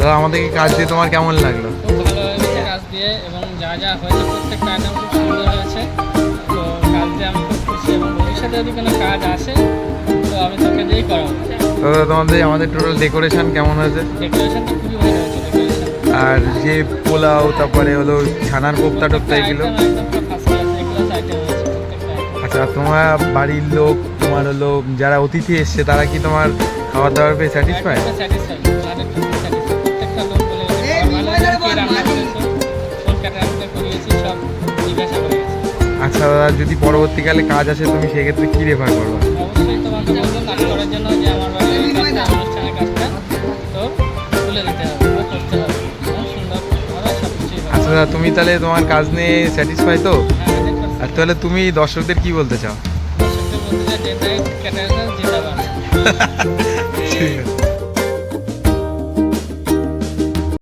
দাদা আমাদেরকে কাজ দিয়ে তোমার কেমন লাগলো? খুব ভালো হয়েছে কাজ দিয়ে, এবং যা যা হয়েছে প্রত্যেকটা আইটেম খুব সুন্দর হয়েছে। তো কাজ দিয়ে আমি খুব খুশি, এবং ভবিষ্যতে যদি কোনো কাজ আসে তো আমি তোকে দিয়েই করাবো। তো দাদা আমাদের টোটাল ডেকোরেশন কেমন হয়েছে? ডেকোরেশনটা খুবই ভালো হয়েছে ডেকোরেশন। আর যে পোলাও, তারপরে হলো ছানার কোপ্তা টোপ্তা এগুলো? একদম পুরো ফার্স্ট ক্লাস এগুলো আইটেম হয়েছে প্রত্যেকটা item। আচ্ছা, তোমার বাড়ির লোক, তোমার হলো যারা অতিথি এসছে, তারা কি তোমার খাবার দাবার পেয়ে স্যাটিসফাই? একদম স্যাটিসফাই, 100% স্যাটিসফাই। প্রত্যেকটা লোক বলে গেছে ভালো হয়েছে, কে রান্না করেছো, কোন ক্যাটারারকে করিয়েছি, সব জিজ্ঞাসা করে গেছে। আচ্ছা দাদা, যদি পরবর্তীকালে কাজ আসে তুমি সেক্ষেত্রে কী রেফার করবে? অবশ্যই তোমাকে বলবো কাজ করার জন্য, যে আমার বাড়ির এই কাজটা, অনুষ্ঠানের কাজটা তো তুলে দিতে হবে বা করতে হবে, এবং সুন্দরভাবে সব কিছুই হবে। আচ্ছা দাদা, তুমি তাহলে তোমার কাজ নিয়ে স্যাটিসফাই তো? হ্যাঁ, 100%। আর তাহলে তুমি দর্শকদের কি বলতে চাও? দর্শকদের বলতে চাই, ডে নাইট ক্যাটারার জিন্দাবাদ। ঠিক আছে।